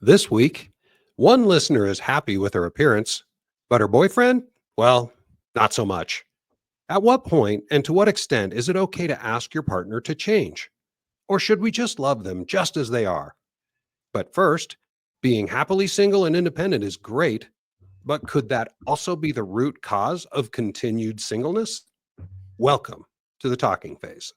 This week, one listener is happy with her appearance, but her boyfriend, well, not so much. At what point and to what extent is it okay to ask your partner to change? Or should we just love them just as they are? But first, being happily single and independent is great, but could that also be the root cause of continued singleness? Welcome to the talking phase.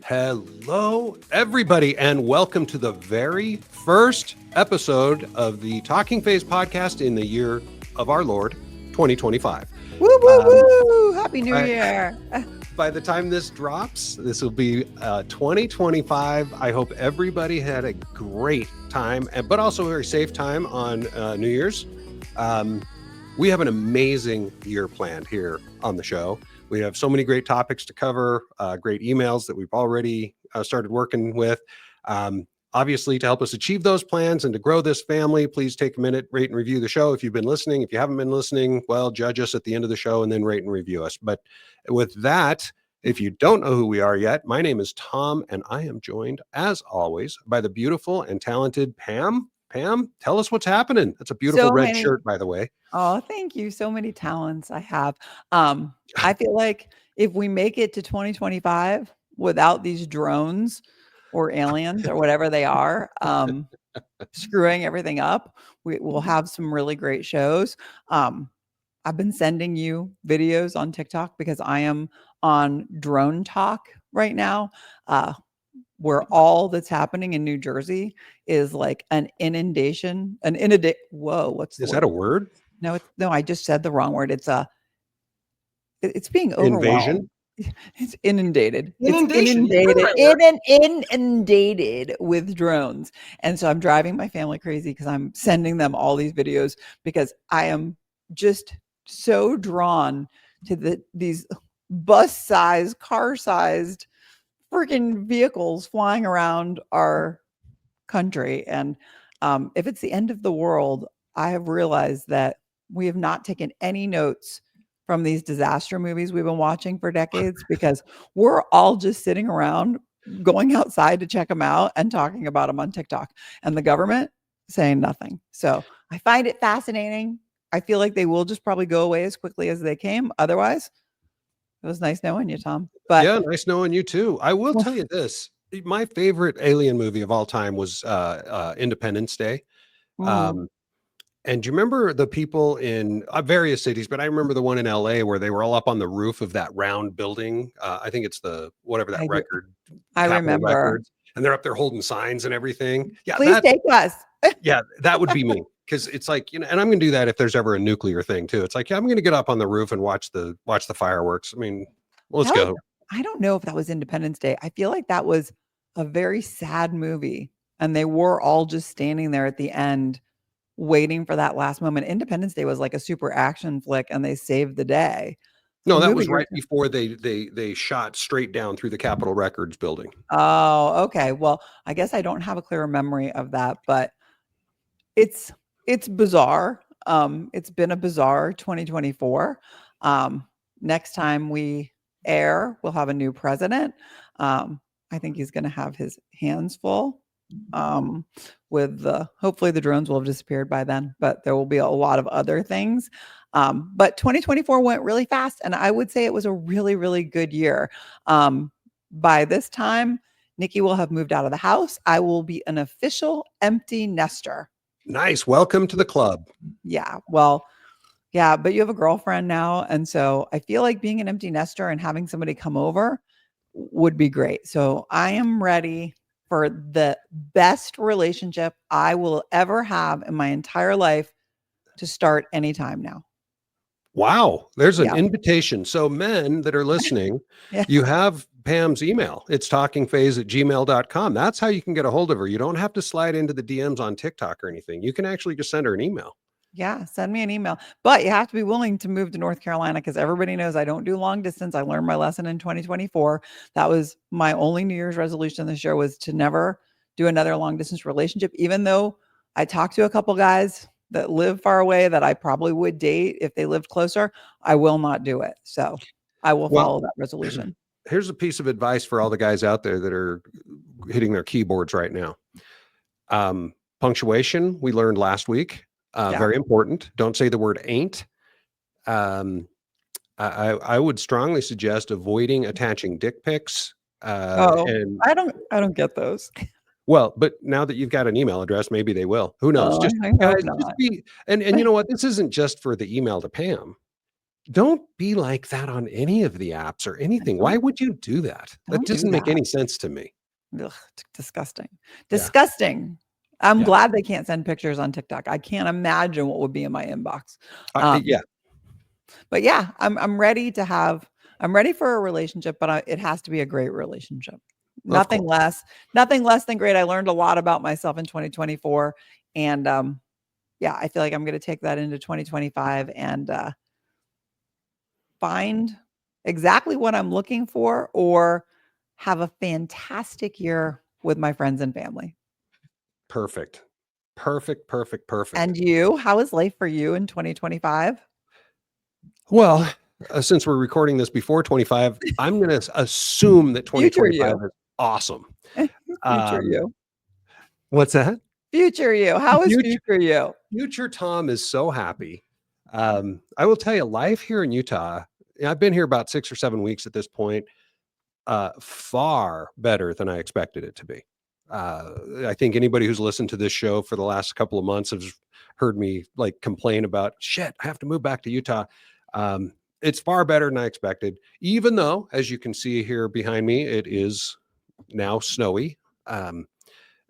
Hello, everybody, and welcome to the very first episode of the Talking Phase podcast in the year of our Lord, 2025. Woo, woo, woo! Happy New Year. By the time this drops, this will be 2025. I hope everybody had a great time, but also a very safe time on New Year's. We have an amazing year planned here on the show. We have so many great topics to cover, great emails that we've already started working with. Obviously, to help us achieve those plans and to grow this family, please take a minute, rate and review the show. If you've been listening, if you haven't been listening, well, judge us at the end of the show and then rate and review us. But with that, if you don't know who we are yet, my name is Tom, and I am joined, as always, by the beautiful and talented Pam. Pam, tell us what's happening. That's a beautiful red shirt, by the way. Oh, thank you. So many talents I have. I feel like if we make it to 2025 without these drones or aliens or whatever they are, screwing everything up, we will have some really great shows. I've been sending you videos on TikTok because I am on Drone Talk right now, where all that's happening in New Jersey is like an inundation, Whoa, what's Is that a word? No, I just said the wrong word. It's being overwhelmed. Invasion? It's inundated. Inundation. It's inundated with drones. And so I'm driving my family crazy because I'm sending them all these videos because I am just so drawn to these bus-sized, car-sized freaking vehicles flying around our country. And if it's the end of the world, I have realized that we have not taken any notes from these disaster movies we've been watching for decades because we're all just sitting around going outside to check them out and talking about them on TikTok, and the government saying nothing. So I find it fascinating. I feel like they will just probably go away as quickly as they came. Otherwise, it was nice knowing you, Tom. But yeah, nice knowing you too. I will tell you this. My favorite alien movie of all time was Independence Day. And do you remember the people in various cities, but I remember the one in LA where they were all up on the roof of that round building. I think it's whatever that record. I remember. Records, and they're up there holding signs and everything. Yeah. Please take us. Yeah, that would be me. Because it's like, and I'm going to do that if there's ever a nuclear thing too. It's like, yeah, I'm going to get up on the roof and watch the fireworks. I mean, let's go. I don't know if that was Independence Day. I feel like that was a very sad movie. And they were all just standing there at the end waiting for that last moment. Independence Day was like a super action flick and they saved the day. No, that was right before they shot straight down through the Capitol Records building. Oh, okay. Well, I guess I don't have a clearer memory of that, but it's bizarre. It's been a bizarre 2024. Next time we air, we'll have a new president. I think he's going to have his hands full. Hopefully the drones will have disappeared by then, but there will be a lot of other things. But 2024 went really fast, and I would say it was a really, really good year. By this time, Nikki will have moved out of the house. I will be an official empty nester. Nice. Welcome to the club. Yeah. Well, yeah, but you have a girlfriend now. And so I feel like being an empty nester and having somebody come over would be great. So I am ready for the best relationship I will ever have in my entire life to start anytime now. Wow. There's an invitation. So men that are listening, you have Pam's email. It's talkingphase@gmail.com. That's how you can get a hold of her. You don't have to slide into the DMs on TikTok or anything. You can actually just send her an email. Yeah, send me an email. But you have to be willing to move to North Carolina because everybody knows I don't do long distance. I learned my lesson in 2024. That was my only New Year's resolution this year, was to never do another long distance relationship, even though I talked to a couple guys that live far away that I probably would date if they lived closer. I will not do it. So I will follow that resolution. here's a piece of advice for all the guys out there that are hitting their keyboards right now. Punctuation, we learned last week, Yeah. very important. Don't say the word ain't. Um, I would strongly suggest avoiding attaching dick pics. Oh, And I don't get those. well, but now that you've got an email address, maybe they will. Who knows? Oh, Just I hope guys, just not. be and you know what? This isn't just for the email to Pam. Don't be like that on any of the apps or anything. Why Don't would you do that? That don't do doesn't make that. any sense to me. Ugh, disgusting. Yeah. Disgusting. I'm Yeah. glad they can't send pictures on TikTok. I can't imagine what would be in my inbox. Yeah. But yeah, I'm ready for a relationship, but it has to be a great relationship. Of course. Nothing less than great. I learned a lot about myself in 2024, and yeah, I feel like I'm going to take that into 2025 and find exactly what I'm looking for, or have a fantastic year with my friends and family. Perfect. Perfect, perfect, perfect. And you, how is life for you in 2025? Well, since we're recording this before 25, I'm going to assume that Future 2025 you. is awesome. Future Um, you. what's that? Future you. How is Future, future you? future Tom is so happy. I will tell you, life here in Utah, I've been here about 6 or 7 weeks at this point, far better than I expected it to be. I think anybody who's listened to this show for the last couple of months has heard me like complain about shit. I have to move back to Utah. It's far better than I expected, even though, as you can see here behind me, it is now snowy. Um,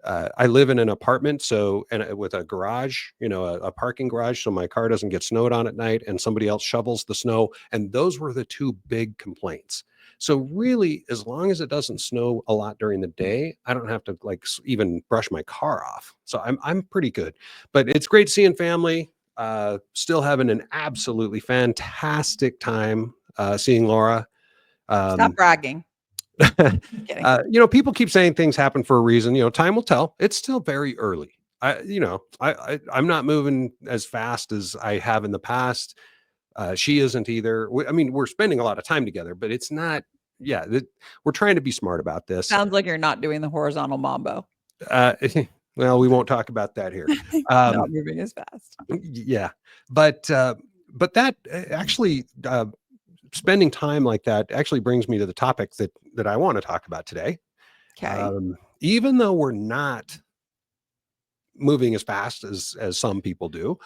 I live in an apartment, so and with a garage, a parking garage, so my car doesn't get snowed on at night, and somebody else shovels the snow. And those were the two big complaints. So really, as long as it doesn't snow a lot during the day, I don't have to like even brush my car off. So I'm pretty good. But it's great seeing family. Still having an absolutely fantastic time seeing Laura. Stop Um, bragging. Kidding. People keep saying things happen for a reason. Time will tell. It's still very early. I'm not moving as fast as I have in the past. She isn't either. I mean, we're spending a lot of time together, but it's not. Yeah, we're trying to be smart about this. Sounds like you're not doing the horizontal mambo. Uh, well, we won't talk about that here. Not moving as fast. Yeah, but that actually spending time like that actually brings me to the topic that I want to talk about today. Okay. Even though we're not moving as fast as some people do,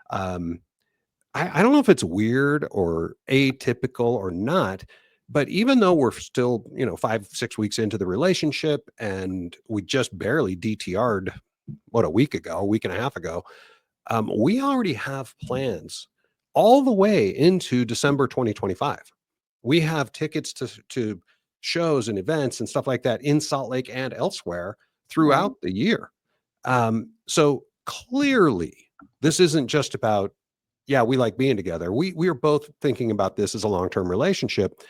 um, I don't know if it's weird or atypical or not, but even though we're still 5-6 weeks into the relationship and we just barely DTR'd a week and a half ago, we already have plans all the way into December 2025. We have tickets to shows and events and stuff like that in Salt Lake and elsewhere Right. throughout the year. So clearly, this isn't just about, yeah, we like being together. We are both thinking about this as a long-term relationship.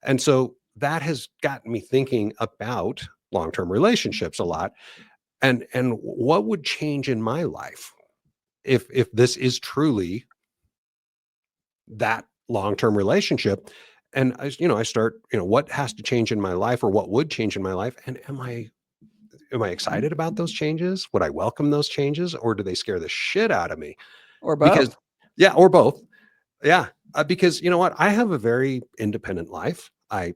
And so that has gotten me thinking about long-term relationships a lot, and what would change in my life if this is truly that long-term relationship. And I start, what has to change in my life, or what would change in my life, and am I excited about those changes? Would I welcome those changes, or do they scare the shit out of me? Or Because both. yeah, or both. Yeah, because you know what? I have a very independent life. I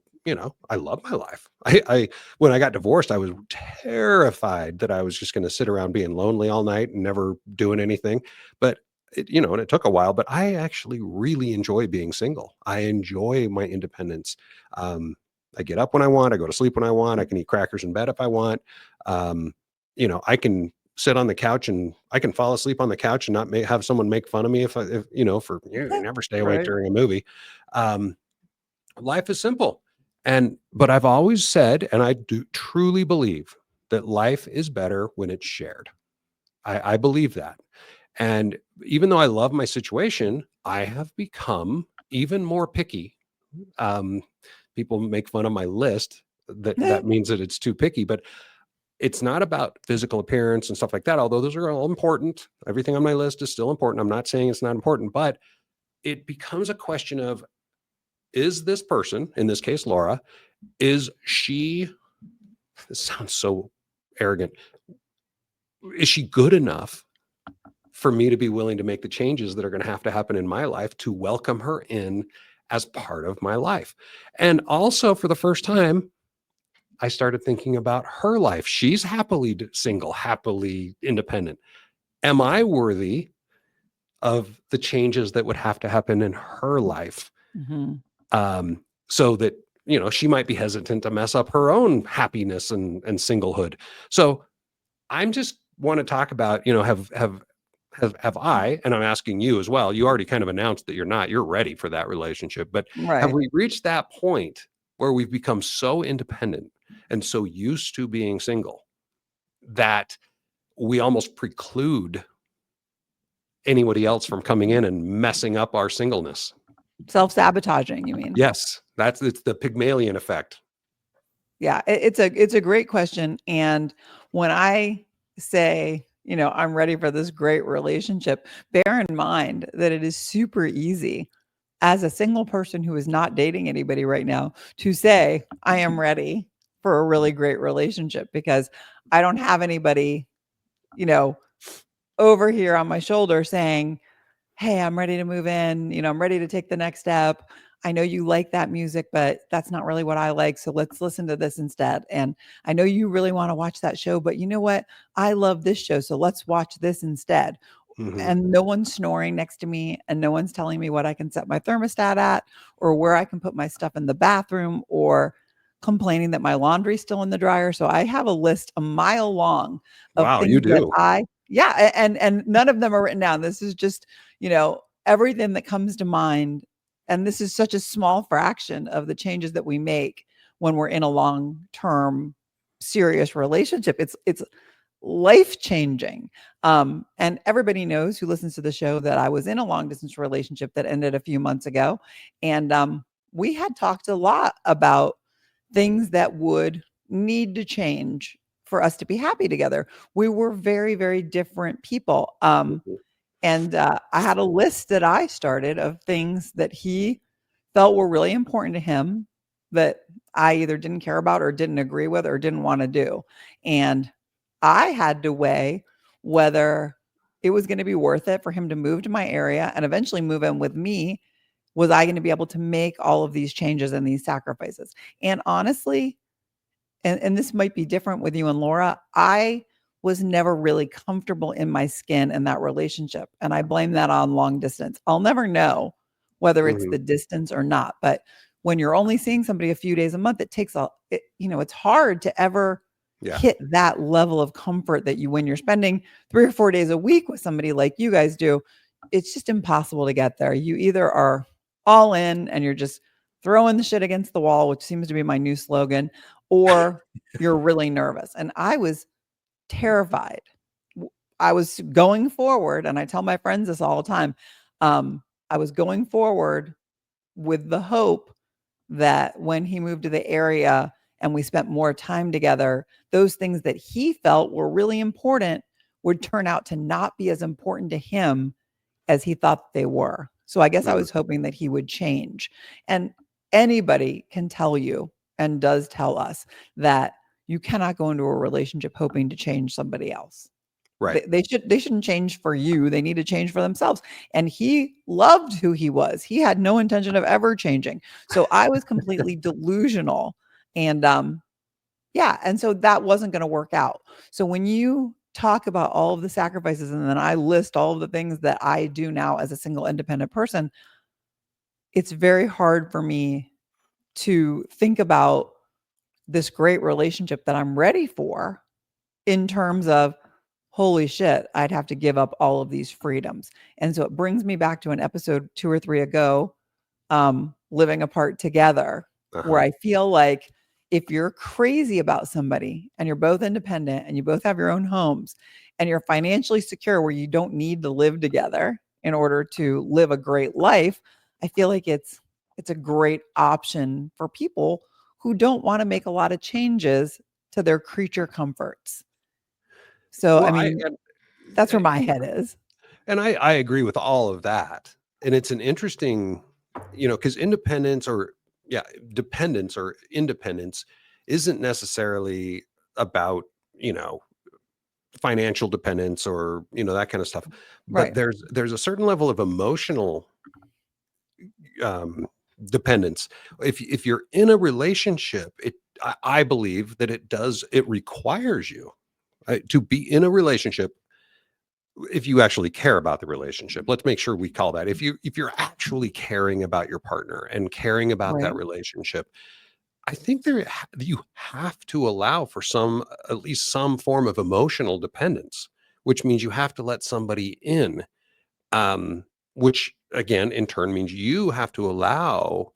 love my life. I when I got divorced, I was terrified that I was just going to sit around being lonely all night and never doing anything. But and it took a while. But I actually really enjoy being single. I enjoy my independence. I get up when I want. I go to sleep when I want. I can eat crackers in bed if I want. Um, I can sit on the couch and I can fall asleep on the couch and not have someone make fun of me if for you never stay awake Right. during a movie. Um, Life is simple. But I've always said, and I do truly believe, that life is better when it's shared. I believe that. And even though I love my situation, I have become even more picky. Um, People make fun of my list. That means that it's too picky, but it's not about physical appearance and stuff like that, although those are all important. Everything on my list is still important. I'm not saying it's not important, but it becomes a question of, is this person, in this case Laura, Is she, this sounds so arrogant, is she good enough for me to be willing to make the changes that are going to happen in my life to welcome her in as part of my life? And also, for the first time, I started thinking about her life. She's happily single, happily independent. Am I worthy of the changes that would have to happen in her life? Mm-hmm. So that, she might be hesitant to mess up her own happiness and singlehood. So I'm just want to talk about, have I, and I'm asking you as well, you already kind of announced that you're ready for that relationship, but have Right. we reached that point where we've become so independent and so used to being single that we almost preclude anybody else from coming in and messing up our singleness? Self-sabotaging, you mean? Yes, it's the Pygmalion effect. Yeah, it's a great question. And when I say, I'm ready for this great relationship, bear in mind that it is super easy as a single person who is not dating anybody right now to say, I am ready for a really great relationship, because I don't have anybody, you know, over here on my shoulder saying, hey, I'm ready to move in. I'm ready to take the next step. I know you like that music, but that's not really what I like. So let's listen to this instead. And I know you really want to watch that show, but you know what? I love this show. So let's watch this instead. Mm-hmm. And no one's snoring next to me, and no one's telling me what I can set my thermostat at, or where I can put my stuff in the bathroom, or complaining that my laundry's still in the dryer. So I have a list a mile long of Wow, you things that do. yeah, and none of them are written down. This is just, everything that comes to mind. And this is such a small fraction of the changes that we make when we're in a long-term serious relationship. It's life changing. And everybody knows who listens to the show that I was in a long distance relationship that ended a few months ago. And we had talked a lot about things that would need to change for us to be happy together. We were very, very different people. Mhm. And I had a list that I started of things that he felt were really important to him that I either didn't care about or didn't agree with or didn't want to do. And I had to weigh whether it was going to be worth it for him to move to my area and eventually move in with me. Was I going to be able to make all of these changes and these sacrifices? And honestly, and this might be different with you and Laura, I was never really comfortable in my skin in that relationship. And I blame that on long distance. I'll never know whether it's Mhm. the distance or not. But when you're only seeing somebody a few days a month, it's hard to ever Yeah. hit that level of comfort that when you're spending 3 or 4 days a week with somebody like you guys do. It's just impossible to get there. You either are all in and you're just throwing the shit against the wall, which seems to be my new slogan, or you're really nervous. And I was terrified. I was going forward, and I tell my friends this all the time. I was going forward with the hope that when he moved to the area and we spent more time together, those things that he felt were really important would turn out to not be as important to him as he thought they were. So I guess I Mhm. was hoping that he would change. And anybody can tell you, and does tell us, that you cannot go into a relationship hoping to change somebody else. Right. They shouldn't change for you. They need to change for themselves. And he loved who he was. He had no intention of ever changing. So I was completely delusional. And yeah, and so that wasn't going to work out. So when you talk about all of the sacrifices and then I list all of the things that I do now as a single independent person, it's very hard for me to think about this great relationship that I'm ready for in terms of, holy shit, I'd have to give up all of these freedoms. And so it brings me back to an episode 2 or 3 ago, living apart together, where Uh-huh. I feel like if you're crazy about somebody and you're both independent and you both have your own homes and you're financially secure where you don't need to live together in order to live a great life, I feel like it's a great option for people who don't want to make a lot of changes to their creature comforts. So, Well, I mean, that's where my head is. I agree with all of that. And it's an interesting, because independence, or yeah, dependence or independence isn't necessarily about, you know, financial dependence or, you know, that kind of stuff. But Right. there's a certain level of emotional um, dependence. If you're in a relationship, I believe that it requires you to be in a relationship if you actually care about the relationship. Let's make sure we call that. If you're actually caring about your partner and caring about that Right. relationship, I think you have to allow for some, at least some form of emotional dependence, which means you have to let somebody in, um, which again, in turn means you have to allow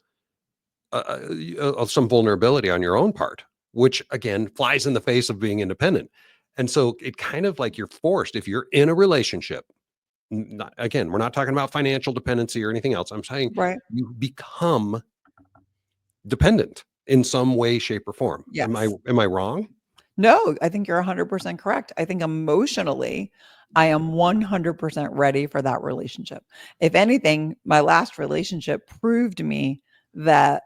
some vulnerability on your own part, which again flies in the face of being independent. And so it kind of like you're forced if you're in a relationship. Not, again, we're not talking about financial dependency or anything else. I'm saying Right. you become dependent in some way, shape, or form. Am I Yes. am I wrong? No, I think you're 100% correct. I think emotionally, I am 100% ready for that relationship. If anything, my last relationship proved to me that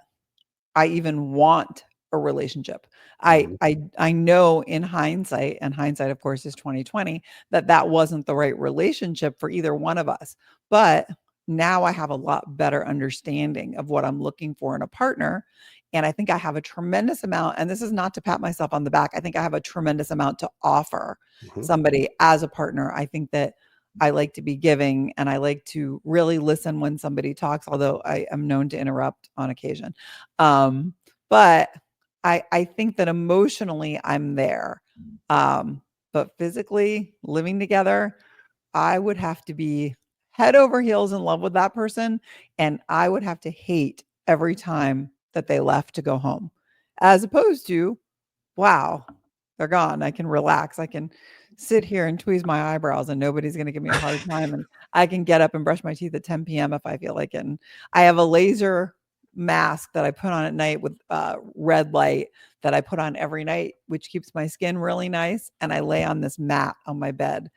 I even want a relationship. I Mhm, I I know in hindsight, and hindsight of course is 2020, that that wasn't the right relationship for either one of us. But now I have a lot better understanding of what I'm looking for in a partner, and I think I have a tremendous amount, and this is not to pat myself on the back. I think I have a tremendous amount to offer mhm. somebody as a partner. I think that I like to be giving and I like to really listen when somebody talks, although I am known to interrupt on occasion. Um, but I think that emotionally I'm there. But physically living together, I would have to be head over heels in love with that person, and I would have to hate every time that they left to go home. As opposed to, wow, they're gone. I can relax. I can sit here and tweeze my eyebrows and nobody's going to give me a hard time. And I can get up and brush my teeth at 10 p.m. if I feel like it. And I have a laser mask that I put on at night with red light that I put on every night, which keeps my skin really nice. And I lay on this mat on my bed.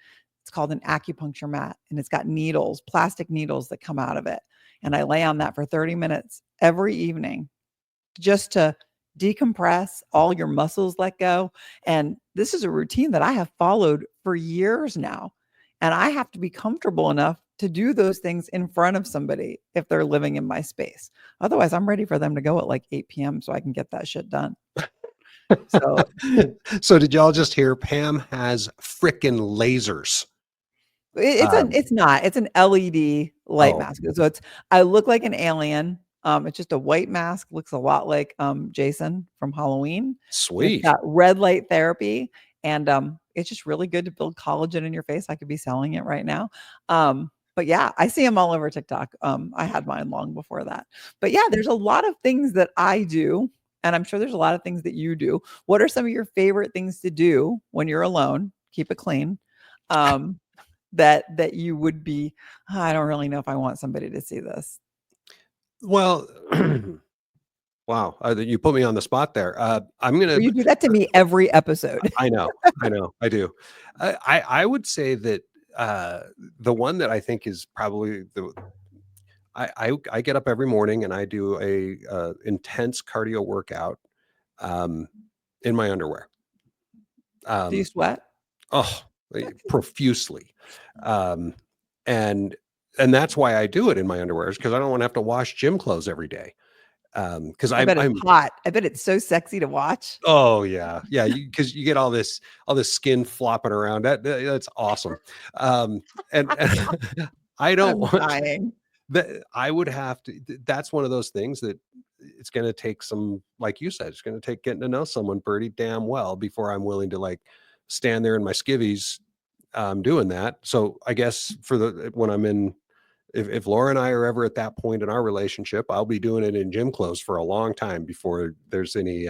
It's called an acupuncture mat, and it's got needles, plastic needles that come out of it. And I lay on that for 30 minutes every evening just to decompress, all your muscles let go. And this is a routine that I have followed for years now. And I have to be comfortable enough to do those things in front of somebody if they're living in my space. Otherwise, I'm ready for them to go at like 8 p.m. so I can get that shit done. So So did y'all just hear Pam has frickin' lasers? Um, it's an LED light oh, mask. So it's I look like an alien. It's just a white mask, looks a lot like Jason from Halloween. And it's sweet. got red light therapy, and it's just really good to build collagen in your face. I could be selling it right now. But yeah, I see them all over TikTok. I had mine long before that. But yeah, there's a lot of things that I do, and I'm sure there's a lot of things that you do. What are some of your favorite things to do when you're alone? Keep it clean. Um, that you would be, "Oh, I don't really know if I want somebody to see this." Well, wow, you put me on the spot there. I'm Well, gonna. you do that to me every episode. I do. I would say that uh, the one that I think is probably the I get up every morning and I do a intense cardio workout um, in my underwear. Do you Um, sweat? oh, profusely, um, and and that's why I do it in my underwear is because I don't want to have to wash gym clothes every day. Because I bet it's I'm hot. I bet it's so sexy to watch. oh yeah, because you get all this skin flopping around. That's awesome. And I don't I'm want dying. that. I would have to. That's one of those things that it's going to take some, like you said, it's going to take getting to know someone pretty damn well before I'm willing to like stand there in my skivvies doing that. So I guess for the when I'm in. If Laura and I are ever at that point in our relationship, I'll be doing it in gym clothes for a long time before there's any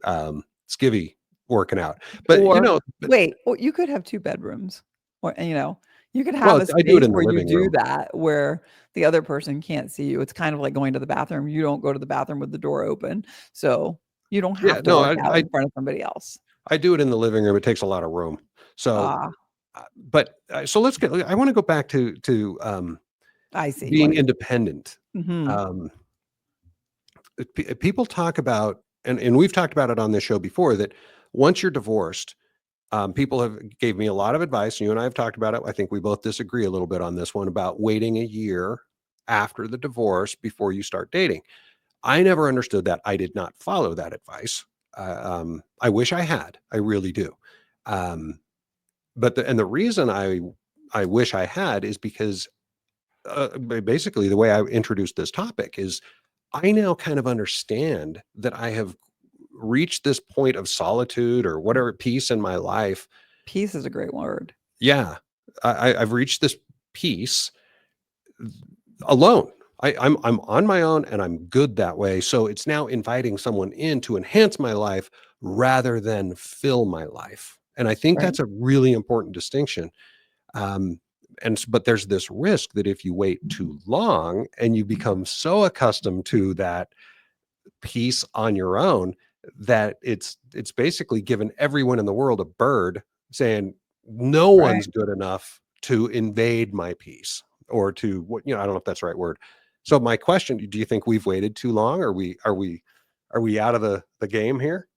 skivvy working out. But you Or know, but wait, well, you could have 2 bedrooms, or, you could have well, a I do it space in the where you living do room. that, where the other person can't see you. It's kind of like going to the bathroom. You don't go to the bathroom with the door open, so you don't Yeah, have to no, work out in front of somebody else. I do it in the living room. It takes a lot of room. So, Ah, so let's get. I want to go back to I see. You being wanna get independent. mhm. Um, people talk about, and we've talked about it on this show before, that once you're divorced, people have gave me a lot of advice. You and I have talked about it. I think we both disagree a little bit on this one about waiting a year after the divorce before you start dating. I never understood that. I did not follow that advice. I wish I had. I really do. Um, but the reason I wish I had is because basically the way I introduced this topic is I now kind of understand that I have reached this point of solitude or whatever, peace in my life. Peace is a great word. Yeah, I've reached this peace alone. I'm on my own and I'm good that way. So it's now inviting someone in to enhance my life rather than fill my life. And I think Right. that's a really important distinction. Um, but there's this risk that if you wait too long and you become so accustomed to that peace on your own, that it's basically given everyone in the world a bird saying no Right. one's good enough to invade my peace or to what, I don't know if that's the right word. So my question, do you think we've waited too long? Are we out of the game here?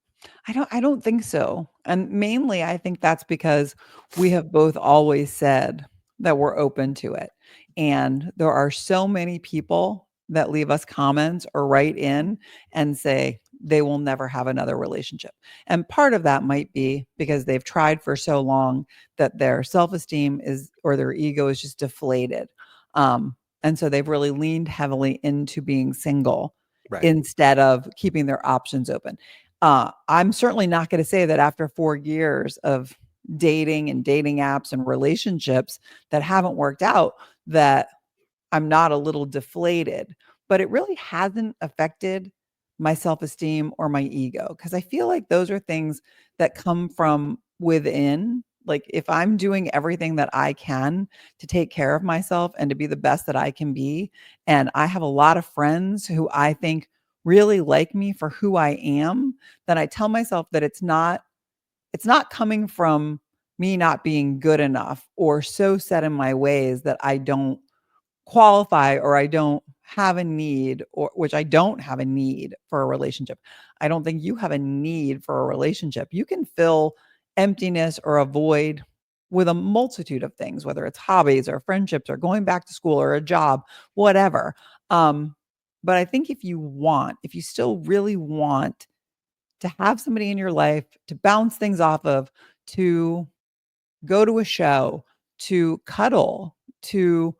I don't think so. And mainly I think that's because we have both always said that we're open to it. And there are so many people that leave us comments or write in and say they will never have another relationship. And part of that might be because they've tried for so long that their self-esteem is or their ego is just deflated. And so they've really leaned heavily into being single Right. instead of keeping their options open. I'm certainly not going to say that after 4 years of dating and dating apps and relationships that haven't worked out, that I'm not a little deflated, but it really hasn't affected my self-esteem or my ego because I feel like those are things that come from within. Like if I'm doing everything that I can to take care of myself and to be the best that I can be, and I have a lot of friends who I think really like me for who I am, then I tell myself that it's not coming from me not being good enough or so set in my ways that I don't qualify or I don't have a need or which I don't have a need for a relationship. I don't think you have a need for a relationship. You can fill emptiness or a void with a multitude of things, whether it's hobbies or friendships or going back to school or a job, whatever. Um, but I think if you still really want to have somebody in your life to bounce things off of, to go to a show, to cuddle, to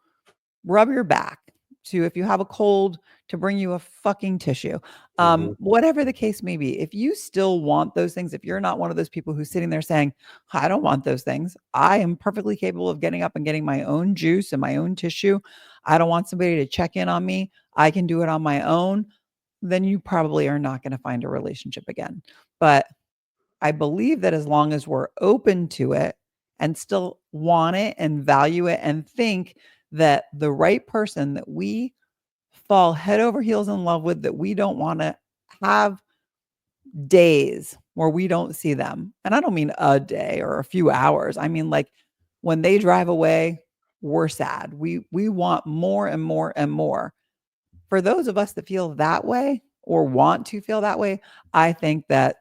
rub your back, to if you have a cold, to bring you a fucking tissue. Hmm. Whatever the case may be, if you still want those things, if you're not one of those people who's sitting there saying, I don't want those things, I am perfectly capable of getting up and getting my own juice and my own tissue. I don't want somebody to check in on me. I can do it on my own. Then you probably are not going to find a relationship again. But I believe that as long as we're open to it and still want it and value it and think that the right person that we fall head over heels in love with, that we don't want to have days where we don't see them. And I don't mean a day or a few hours. I mean like when they drive away, we're sad. We want more and more and more. For those of us that feel that way or want to feel that way, I think that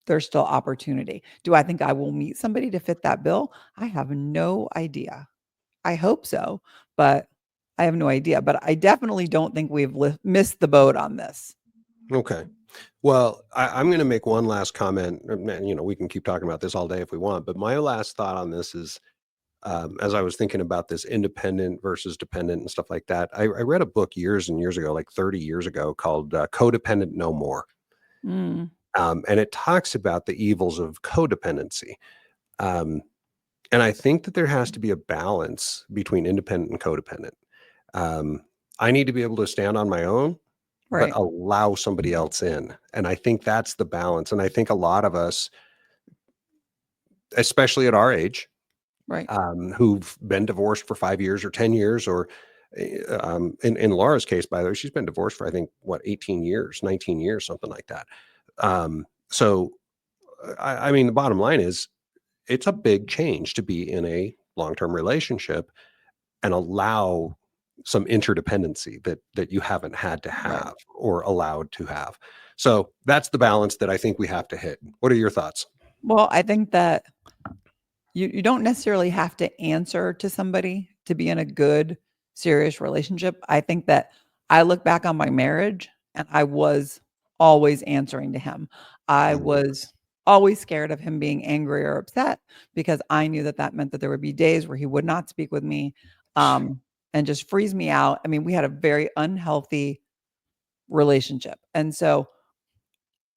there's still opportunity. Do I think I will meet somebody to fit that bill? I have no idea. I hope so, but I have no idea. But I definitely don't think we've missed the boat on this. Okay. Well, I'm going to make one last comment. Man, we can keep talking about this all day if we want, but my last thought on this is, as I was thinking about this independent versus dependent and stuff like that, I read a book years and years ago, like 30 years ago, called Codependent No More. Mm, And it talks about the evils of codependency. Um, and I think that there has to be a balance between independent and codependent. Um, I need to be able to stand on my own, but right, allow somebody else in. And I think that's the balance. And I think a lot of us, especially at our age, right, who've been divorced for 5 years or 10 years, or in Laura's case, by the way, she's been divorced for, I think, what, 18 years, 19 years, something like that. So, I mean, the bottom line is it's a big change to be in a long term relationship and allow some interdependency that you haven't had to Right. have or allowed to have. So that's the balance that I think we have to hit. What are your thoughts? Well, I think that you don't necessarily have to answer to somebody to be in a good, serious relationship. I think that I look back on my marriage and I was always answering to him. I Mhm. was always scared of him being angry or upset because I knew that that meant that there would be days where he would not speak with me, um, and just freeze me out. I mean, we had a very unhealthy relationship. And so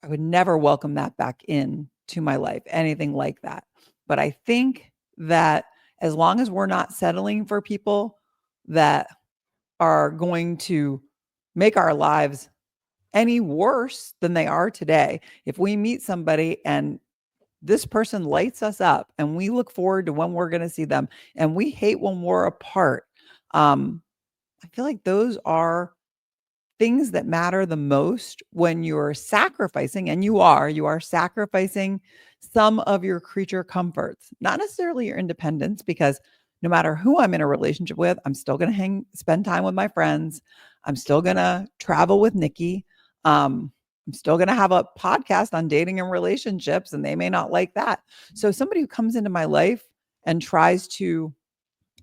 I would never welcome that back in to my life, anything like that. But I think that as long as we're not settling for people that are going to make our lives any worse than they are today, if we meet somebody and this person lights us up and we look forward to when we're going to see them and we hate when we're apart, I feel like those are things that matter the most when you're sacrificing, and you are sacrificing some of your creature comforts, not necessarily your independence, because no matter who I'm in a relationship with, I'm still going to spend time with my friends. I'm still going to travel with Nikki. I'm still going to have a podcast on dating and relationships, and they may not like that. So somebody who comes into my life and tries to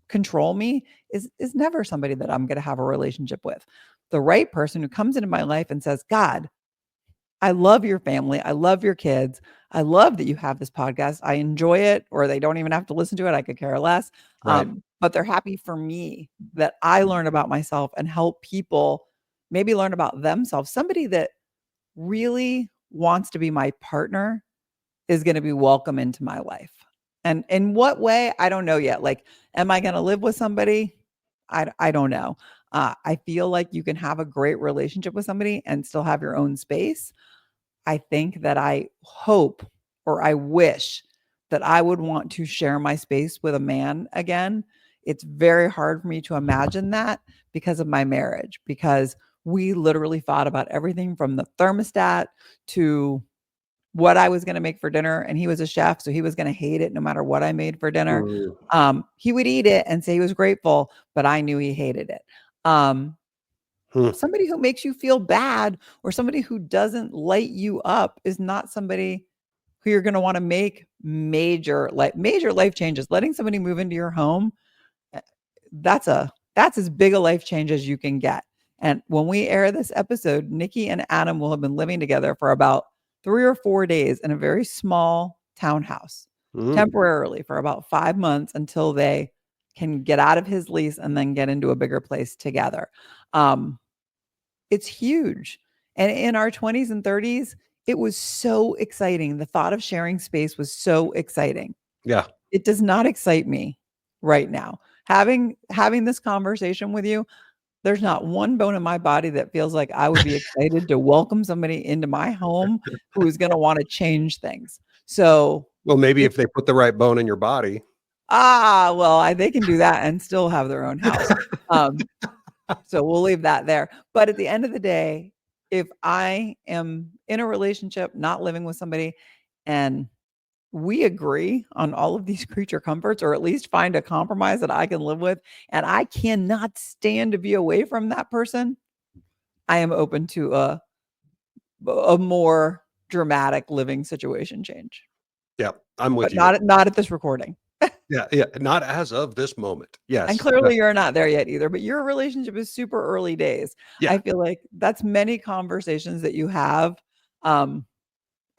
control me is never somebody that I'm going to have a relationship with. The right person who comes into my life and says, God, I love your family. I love your kids. I love that you have this podcast. I enjoy it, or they don't even have to listen to it. I could care less. Right. But they're happy for me that I learn about myself and help people maybe learn about themselves. Somebody that really wants to be my partner is going to be welcome into my life. And in what way? I don't know yet. Like, am I going to live with somebody? I don't know. I feel like you can have a great relationship with somebody and still have your own space. I think that I hope or I wish that I would want to share my space with a man again. It's very hard for me to imagine that because of my marriage, because we literally fought about everything from the thermostat to what I was going to make for dinner. And he was a chef, so he was going to hate it no matter what I made for dinner. Mm. He would eat it and say he was grateful, but I knew he hated it. Um, Hmm. Somebody who makes you feel bad or somebody who doesn't light you up is not somebody who you're going to want to make major life changes. Letting somebody move into your home, eh, that's as big a life change as you can get. And when we air this episode, Nikki and Adam will have been living together for about 3 or 4 days in a very small townhouse Mm. temporarily for about 5 months until they can get out of his lease and then get into a bigger place together. Um, it's huge. And in our 20s and 30s, it was so exciting. The thought of sharing space was so exciting. Yeah. It does not excite me right now. Having this conversation with you, there's not one bone in my body that feels like I would be excited to welcome somebody into my home who is going to want to change things. So, Well, maybe if if they put the right bone in your body. well, they can do that and still have their own house. Um, so we'll leave that there. But at the end of the day, if I am in a relationship, not living with somebody, and we agree on all of these creature comforts, or at least find a compromise that I can live with, and I cannot stand to be away from that person, I am open to a more dramatic living situation change. Yeah, I'm with But you. not at this recording. Yeah, yeah. Not as of this moment. And Yes. clearly you're not there yet either, but your relationship is super early days. Yeah. I feel like that's many conversations that you have. Um,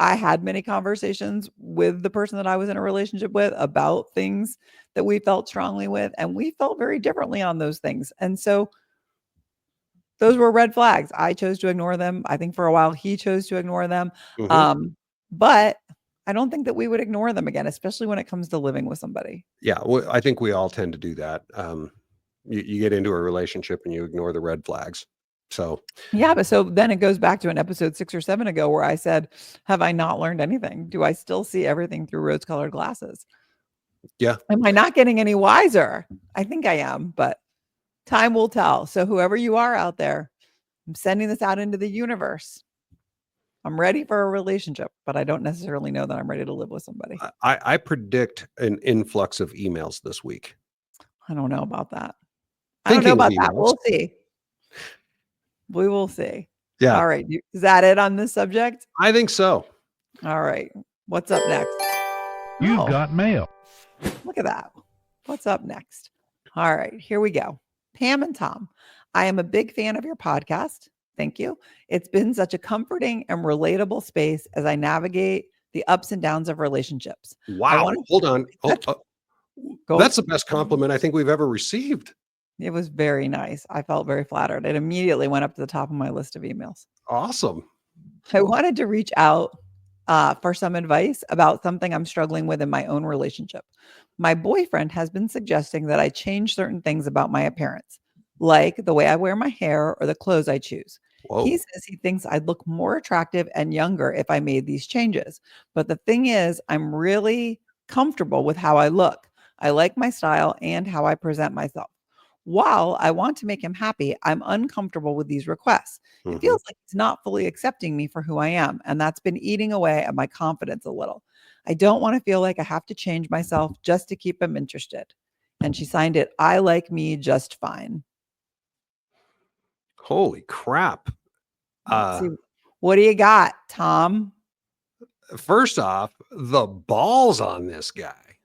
I had many conversations with the person that I was in a relationship with about things that we felt strongly with, and we felt very differently on those things. And so those were red flags. I chose to ignore them. I think for a while he chose to ignore them. Hmm. But I don't think that we would ignore them again, especially when it comes to living with somebody. Yeah. Well, I think we all tend to do that. You get into a relationship and you ignore the red flags. So, Yeah, but so then it goes back to an episode 6 or 7 ago where I said, "Have I not learned anything? Do I still see everything through rose-colored glasses? yeah. Am I not getting any wiser?" I think I am, but time will tell. So whoever you are out there, I'm sending this out into the universe. I'm ready for a relationship, but I don't necessarily know that I'm ready to live with somebody. I predict an influx of emails this week. I don't know about that. I don't know Thinking of about that. emails. We'll see. We will see. Yeah, All right. Is that it on this subject? I think so. All right. What's up next? You've got mail. Look at that. What's up next? All right, here we go. Pam and Tom, I am a big fan of your podcast. Thank you. It's been such a comforting and relatable space as I navigate the ups and downs of relationships. Wow. Hold on. That's the best compliment I think we've ever received. It was very nice. I felt very flattered. It immediately went up to the top of my list of emails. Awesome. I wanted to reach out for some advice about something I'm struggling with in my own relationship. My boyfriend has been suggesting that I change certain things about my appearance, like the way I wear my hair or the clothes I choose. Whoa. He says he thinks I'd look more attractive and younger if I made these changes. But the thing is, I'm really comfortable with how I look. I like my style and how I present myself. While I want to make him happy, I'm uncomfortable with these requests. It feels like he's not fully accepting me for who I am, and that's been eating away at my confidence a little. I don't want to feel like I have to change myself just to keep him interested. And she signed it, I like me just fine. Holy crap. Let's see. What do you got, Tom? First off, the balls on this guy.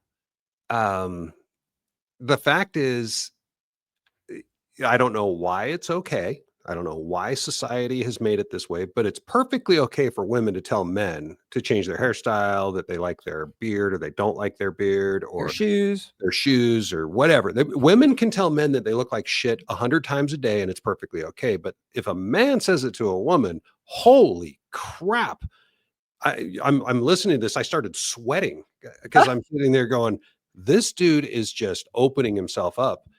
The fact is, I don't know why it's okay. I don't know why society has made it this way, but it's perfectly okay for women to tell men to change their hairstyle, that they like their beard or they don't like their beard, or their shoes or whatever. Women can tell men that they look like shit 100 times a day and it's perfectly okay. But if a man says it to a woman, holy crap. I'm listening to this. I started sweating because I'm sitting there going, this dude is just opening himself up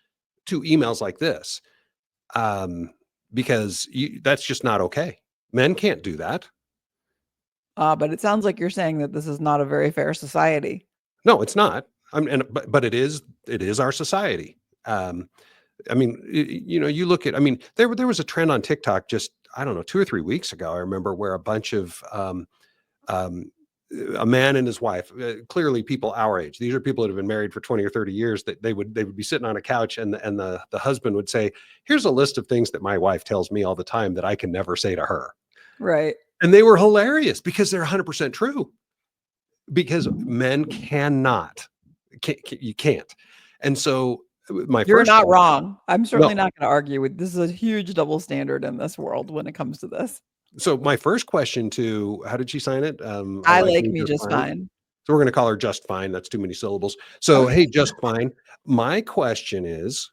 to emails like this. Because that's just not okay. Men can't do that. But it sounds like you're saying that this is not a very fair society. No, it's not. But it is our society. I mean, you look at, there was a trend on TikTok just, I don't know, 2 or 3 weeks ago. I remember where a bunch of, a man and his wife, clearly people our age. These are people that have been married for 20 or 30 years, that they would be sitting on a couch and the husband would say, here's a list of things that my wife tells me all the time that I can never say to her. Right. And they were hilarious because they're 100% true. Because men cannot, you can't. And so you're not wrong. I'm certainly not going to argue with this. Is a huge double standard in this world when it comes to this. So my first question to, how did she sign it? I like me just fine. So we're going to call her just fine. That's too many syllables. So, okay. Hey, just fine. My question is,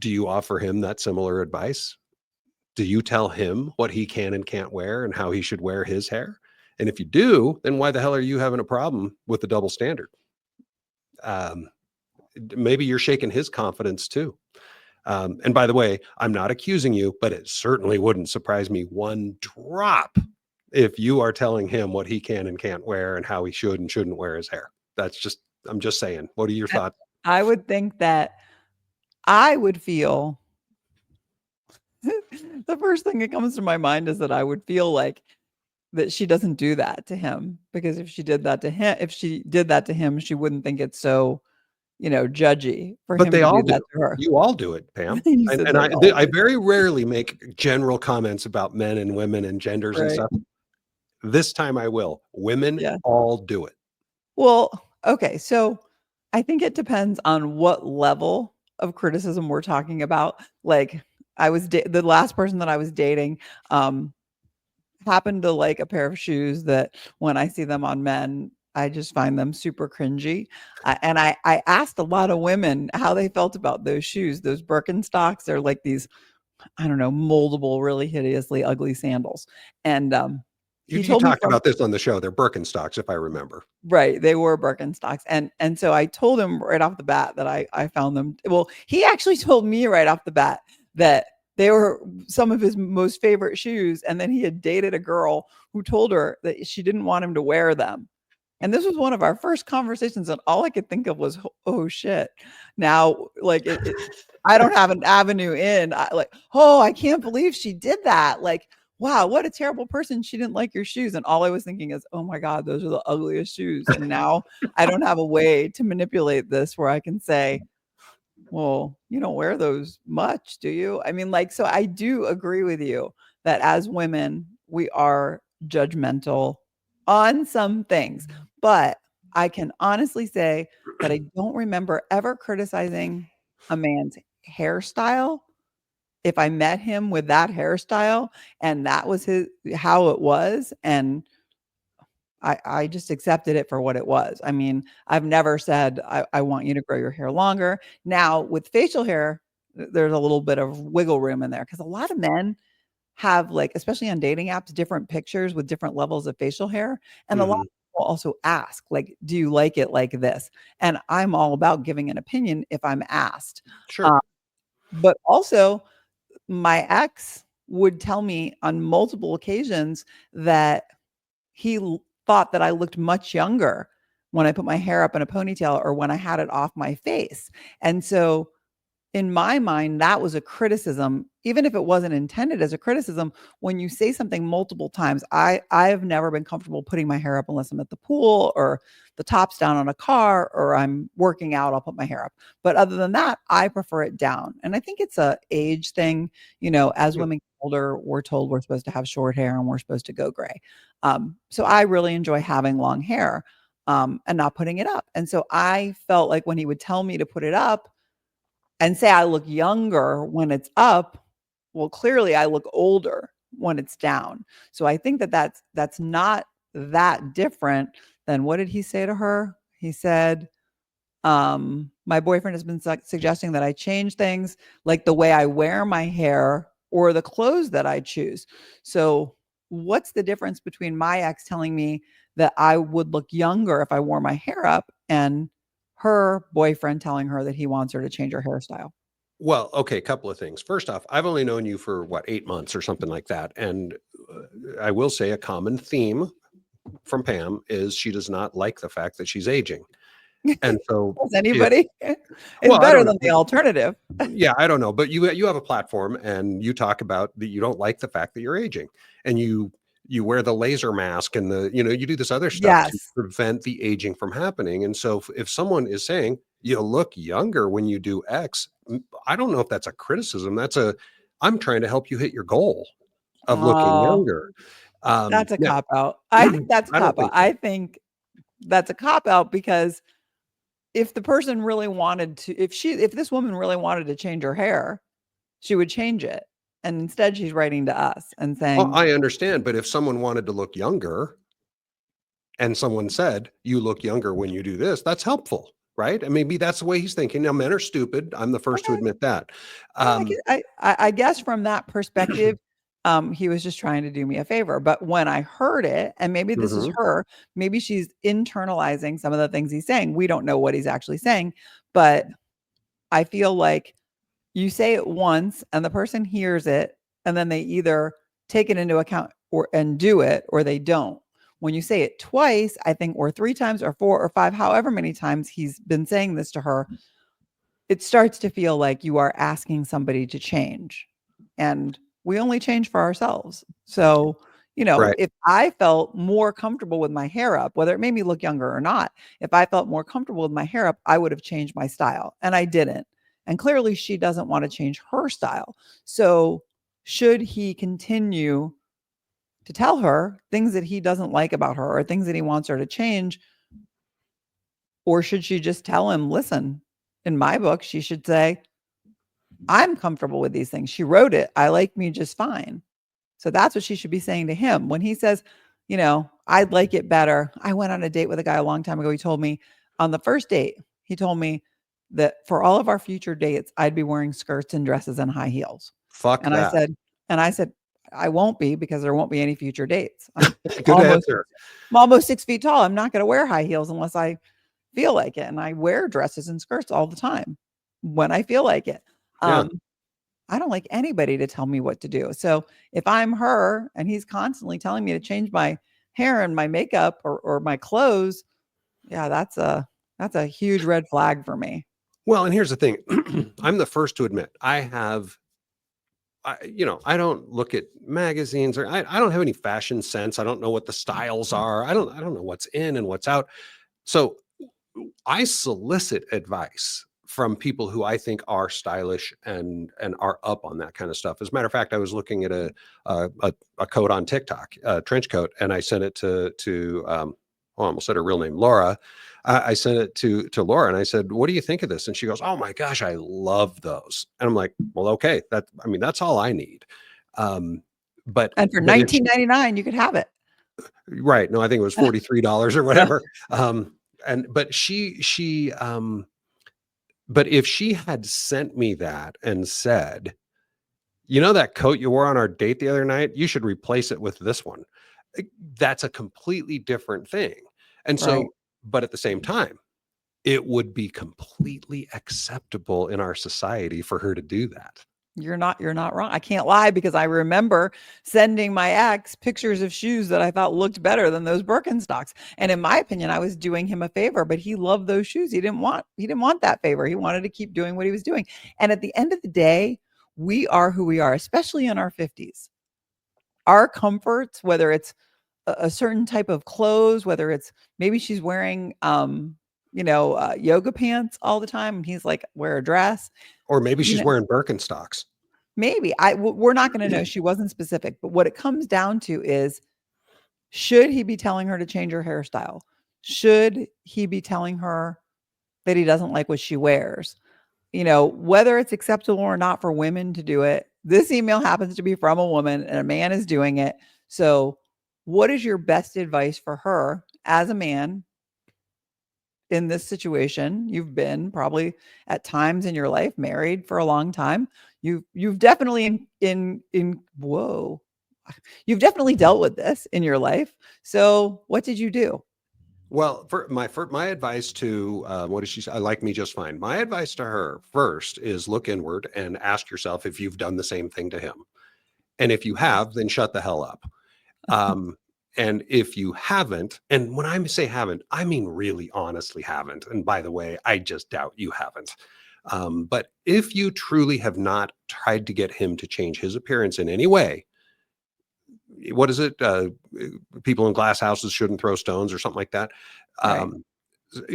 do you offer him that similar advice? Do you tell him what he can and can't wear and how he should wear his hair? And if you do, then why the hell are you having a problem with the double standard? Maybe you're shaking his confidence too. And by the way, I'm not accusing you, but it certainly wouldn't surprise me one drop if you are telling him what he can and can't wear and how he should and shouldn't wear his hair. I'm just saying. What are your thoughts? I would think that I would feel the first thing that comes to my mind is that I would feel like that she doesn't do that to him, because if she did that to him, she wouldn't think it's so, judgy for him to do that to her. You all do it, Pam. and I very rarely make general comments about men and women and genders and stuff. This time I will. Women all do it. Well, okay. So I think it depends on what level of criticism we're talking about. Like the last person that I was dating, happened to like a pair of shoes that when I see them on men, I just find them super cringy. And I asked a lot of women how they felt about those shoes, those Birkenstocks. They're like these, I don't know, moldable, really hideously ugly sandals. And you talked about this on the show. They're Birkenstocks, if I remember. Right. They were Birkenstocks. And so I told him right off the bat that I found them. Well, he actually told me right off the bat that they were some of his most favorite shoes. And then he had dated a girl who told her that she didn't want him to wear them. And this was one of our first conversations. And all I could think of was, oh, shit. Now, like, I don't have an avenue in. I can't believe she did that. Like, wow, what a terrible person. She didn't like your shoes. And all I was thinking is, oh, my God, those are the ugliest shoes. And now I don't have a way to manipulate this where I can say, well, you don't wear those much, do you? I mean, like, so I do agree with you that as women, we are judgmental on some things. But I can honestly say that I don't remember ever criticizing a man's hairstyle if I met him with that hairstyle and that was his how it was, and I just accepted it for what it was. I mean, I've never said, I want you to grow your hair longer. Now, with facial hair, there's a little bit of wiggle room in there because a lot of men have, like, especially on dating apps, different pictures with different levels of facial hair. And a lot Hmm. of people also ask, like, do you like it like this? And I'm all about giving an opinion if I'm asked. Sure. Um, but also, my ex would tell me on multiple occasions that thought that I looked much younger when I put my hair up in a ponytail or when I had it off my face. And so in my mind, that was a criticism, even if it wasn't intended as a criticism. When you say something multiple times, I have never been comfortable putting my hair up unless I'm at the pool or the top's down on a car or I'm working out, I'll put my hair up. But other than that, I prefer it down. And I think it's a age thing. As Yeah. women get older, we're told we're supposed to have short hair and we're supposed to go gray. So I really enjoy having long hair and not putting it up. And so I felt like when he would tell me to put it up, and say I look younger when it's up, well, clearly I look older when it's down. So I think that that's not that different than, what did he say to her? He said, my boyfriend has been suggesting that I change things, like the way I wear my hair or the clothes that I choose. So what's the difference between my ex telling me that I would look younger if I wore my hair up and her boyfriend telling her that he wants her to change her hairstyle? Well, okay, a couple of things. First off, I've only known you for what, 8 months or something like that. And I will say a common theme from Pam is she does not like the fact that she's aging. And so Does if, anybody? It's well, I better don't than the know. alternative. Yeah, I don't know, but you have a platform and you talk about that you don't like the fact that you're aging, and you wear the laser mask and you do this other stuff to Yes. prevent the aging from happening. And so if someone is saying you look younger when you do X, I don't know if that's a criticism. I'm trying to help you hit your goal of looking Oh, younger. that's a Now, cop out. I think that's a I don't cop out. think so. I think that's a cop out because if the person really wanted to, if this woman really wanted to change her hair, she would change it. And instead she's writing to us and Well, saying, I understand, but if someone wanted to look younger and someone said, "You look younger when you do this," that's helpful, right? And maybe that's the way he's thinking. Now, men are stupid. I'm the first to okay, admit that. yeah, Um, I guess from that perspective, he was just trying to do me a favor. But when I heard it, and maybe this is mhm. her, maybe she's internalizing some of the things he's saying. We don't know what he's actually saying, but I feel like you say it once and the person hears it, and then they either take it into account and do it, or they don't. When you say it twice, I think, or three times, or four or five, however many times he's been saying this to her, it starts to feel like you are asking somebody to change. And we only change for ourselves. So, Right. if I felt more comfortable with my hair up, whether it made me look younger or not, if I felt more comfortable with my hair up, I would have changed my style. And I didn't. And clearly, she doesn't want to change her style. So, should he continue to tell her things that he doesn't like about her or things that he wants her to change? Or should she just tell him, listen, in my book, she should say, I'm comfortable with these things. She wrote it. I like me just fine. So that's what she should be saying to him. When he says, I'd like it better. I went on a date with a guy a long time ago. He told me on the first date, he told me that for all of our future dates, I'd be wearing skirts and dresses and high heels. Fuck And I that. said, and I said, I won't be, because there won't be any future dates. I'm Good almost answer. I'm almost 6 feet tall. I'm not going to wear high heels unless I feel like it. And I wear dresses and skirts all the time when I feel like it. Yeah. Um, I don't like anybody to tell me what to do. So if I'm her and he's constantly telling me to change my hair and my makeup or my clothes, yeah, that's a huge red flag for me. Well, and here's the thing. I'm the first to admit I don't look at magazines, or I don't have any fashion sense. I don't know what the styles are. I don't know what's in and what's out. So I solicit advice from people who I think are stylish and are up on that kind of stuff. As a matter of fact, I was looking at a coat on TikTok, a trench coat, and I sent it to I almost said her real name, Laura. I sent it to Laura, and I said, "What do you think of this?" And she goes, "Oh my gosh, I love those." And I'm like, "Well, okay, that's all I need." Um, but And for but if she, $19.99, you could have it. right, no, I think it was $43 or whatever. And but if she had sent me that and said, you know, that coat you wore on our date the other night, you should replace it with this one. That's a completely different thing. And Right. so, but at the same time, it would be completely acceptable in our society for her to do that. You're not wrong. I can't lie because I remember sending my ex pictures of shoes that I thought looked better than those Birkenstocks. And in my opinion, I was doing him a favor, but he loved those shoes. He didn't want that favor. He wanted to keep doing what he was doing. And at the end of the day, we are who we are, especially in our 50s. Our comforts, whether it's a certain type of clothes, whether it's maybe she's wearing yoga pants all the time and he's like, wear a dress. Or maybe You she's know, wearing Birkenstocks. maybe we're not going to know. She wasn't specific, but what it comes down to is, should he be telling her to change her hairstyle? Should he be telling her that he doesn't like what she wears? Whether it's acceptable or not for women to do it, this email happens to be from a woman and a man is doing it. So what is your best advice for her as a man in this situation? You've been probably at times in your life married for a long time. You've definitely whoa. You've definitely dealt with this in your life. So what did you do? Well, for my advice to what did she say? I like me just fine. My advice to her first is look inward and ask yourself if you've done the same thing to him. And if you have, then shut the hell up. And if you haven't, and when I say haven't, I mean really honestly haven't. And by the way, I just doubt you haven't. But if you truly have not tried to get him to change his appearance in any way, what is it? People in glass houses shouldn't throw stones or something like that. Right. Um,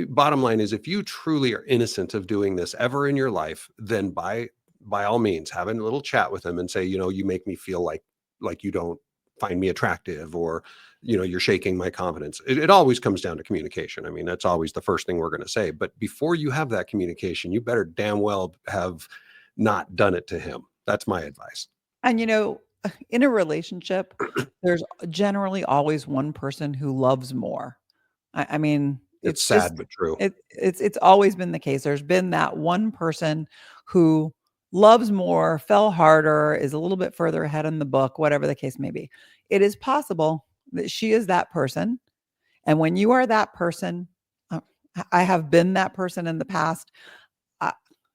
Bottom line is, if you truly are innocent of doing this ever in your life, then by all means, have a little chat with him and say, you make me feel like you don't find me attractive, or you're shaking my confidence. It always comes down to communication. I mean, that's always the first thing we're going to say. But before you have that communication, you better damn well have not done it to him. That's my advice. And in a relationship, there's generally always one person who loves more. I mean, It's it's sad just but true. it's always been the case. There's been that one person who loves more, fell harder, is a little bit further ahead in the book, whatever the case may be. It is possible that she is that person. And when you are that person, I have been that person in the past.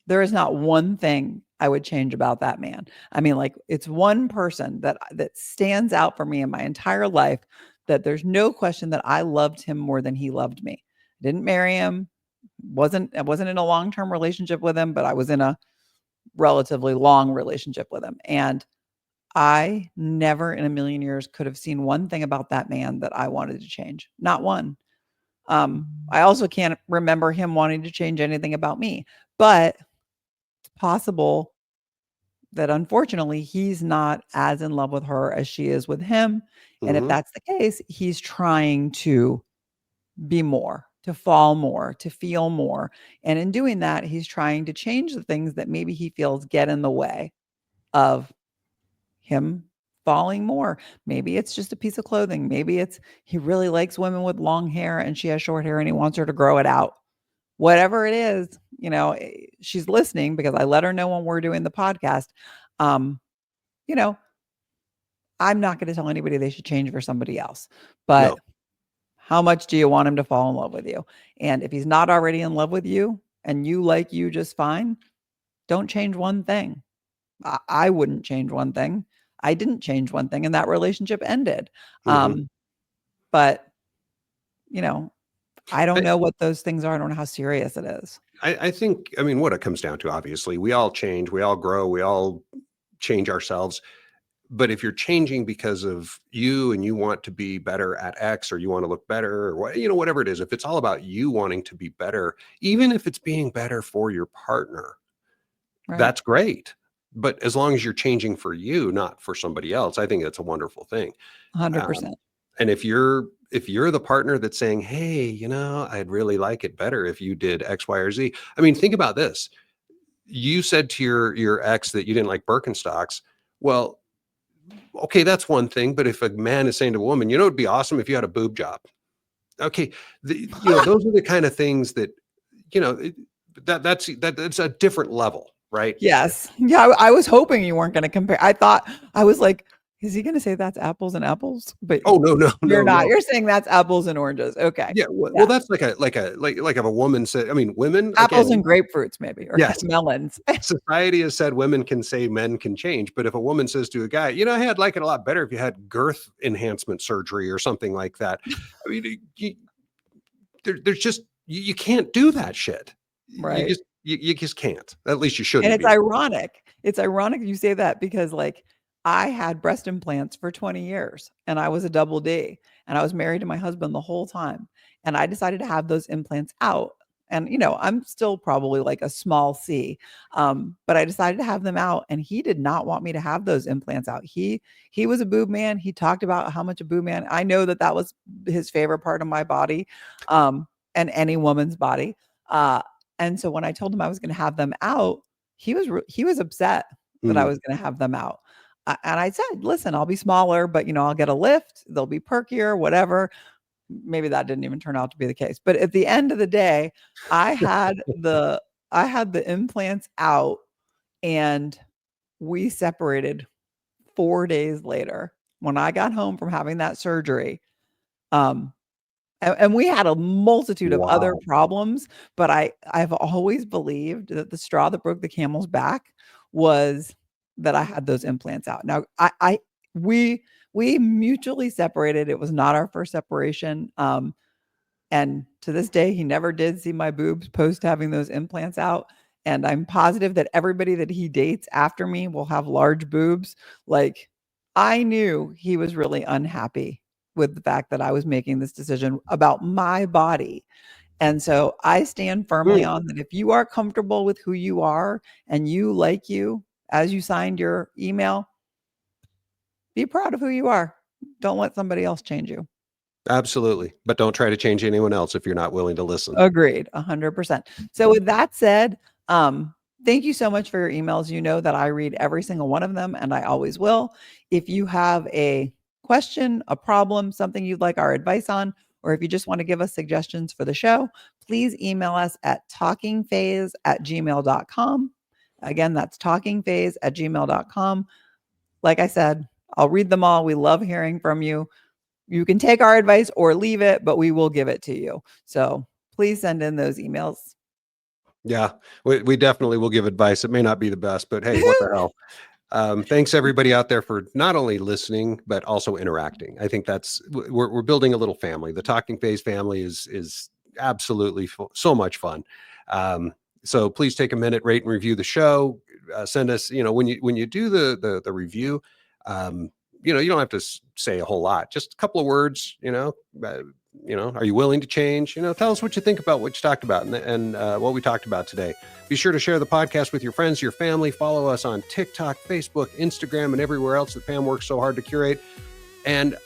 There is not one thing I would change about that man. I mean, like, it's one person that stands out for me in my entire life, that there's no question that I loved him more than he loved me. Didn't marry him. I wasn't in a long-term relationship with him, but I was in a relatively long relationship with him. And I never in a million years could have seen one thing about that man that I wanted to change. Not one. I also can't remember him wanting to change anything about me, but it's possible that unfortunately he's not as in love with her as she is with him. And if Hmm. that's the case, he's trying to be more, to fall more, to feel more. And in doing that, he's trying to change the things that maybe he feels get in the way of him falling more. Maybe it's just a piece of clothing. Maybe it's he really likes women with long hair and she has short hair and he wants her to grow it out. Whatever it is, she's listening because I let her know when we're doing the podcast. Um, you know, I'm not going to tell anybody they should change for somebody else, but No. how much do you want him to fall in love with you? And if he's not already in love with you and you like you just fine, don't change one thing. I wouldn't change one thing. I didn't change one thing and that relationship ended. Hmm. But, you know, I don't know what those things are. I don't know how serious it is. I think, I mean, what it comes down to, obviously, we all change, we all grow, we all change ourselves. But if you're changing because of you and you want to be better at X, or you want to look better, or whatever it is, if it's all about you wanting to be better, even if it's being better for your partner, Right. that's great. But as long as you're changing for you, not for somebody else, I think that's a wonderful thing. 100%. And if you're the partner that's saying, hey, I'd really like it better if you did X, Y, or Z. I mean, think about this. You said to your ex that you didn't like Birkenstocks. Well, okay, that's one thing. But if a man is saying to a woman, it'd be awesome if you had a boob job. Okay, those are the kind of things that, that's a different level, right? Yes. Yeah. I was hoping you weren't going to compare. I was like, is he going to say that's apples and apples? But Oh, no, you're not. no. You're saying that's apples and oranges. Okay. Yeah. Well, that's like if a woman said, I mean, women, Apples again, and grapefruits, maybe, or yes, melons. society has said women can say men can change. But if a woman says to a guy, hey, I'd like it a lot better if you had girth enhancement surgery or something like that. I mean, there's just, you can't do that shit. Right. You just can't. At least you shouldn't. And it's ironic. It's ironic you say that, because like I had breast implants for 20 years and I was a double D and I was married to my husband the whole time. And I decided to have those implants out. And, I'm still probably like a small C. But I decided to have them out, and he did not want me to have those implants out. He was a boob man. He talked about how much a boob man. I know that was his favorite part of my body, and any woman's body. And so when I told him I was going to have them out, he was upset that I was going to have them out. And I said, listen, I'll be smaller, but I'll get a lift. They'll be perkier, whatever. Maybe that didn't even turn out to be the case. But at the end of the day, I had the implants out, and we separated 4 days later when I got home from having that surgery. And we had a multitude of other problems, but I've always believed that the straw that broke the camel's back was that I had those implants out. Now, we mutually separated. It was not our first separation. And to this day, he never did see my boobs post having those implants out. And I'm positive that everybody that he dates after me will have large boobs. Like, I knew he was really unhappy with the fact that I was making this decision about my body. And so I stand firmly on that. If you are comfortable with who you are and you like you as you signed your email, be proud of who you are. Don't let somebody else change you. Absolutely. But don't try to change anyone else if you're not willing to listen. Agreed. 100%. So with that said, thank you so much for your emails. You know that I read every single one of them, and I always will. If you have a question, a problem, something you'd like our advice on, or if you just want to give us suggestions for the show, please email us at talkingphase@gmail.com. Again, that's talkingphase@gmail.com. Like I said, I'll read them all. We love hearing from you. You can take our advice or leave it, but we will give it to you. So please send in those emails. Yeah, we definitely will give advice. It may not be the best, but hey, what the hell? Thanks everybody out there for not only listening, but also interacting. I think we're building a little family. The Talking Phase family is absolutely so much fun. So please take a minute, rate and review the show. Send us, when you do the review, you don't have to say a whole lot, just a couple of words, are you willing to change? Tell us what you think about what you talked about and what we talked about today. Be sure to share the podcast with your friends, your family. Follow us on TikTok, Facebook, Instagram, and everywhere else that Pam works so hard to curate. And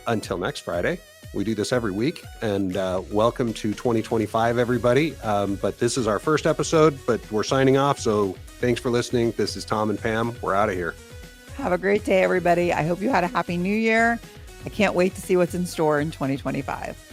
until next Friday, we do this every week. And welcome to 2025, everybody. But this is our first episode, but we're signing off. So thanks for listening. This is Tom and Pam. We're out of here. Have a great day, everybody. I hope you had a happy new year. I can't wait to see what's in store in 2025.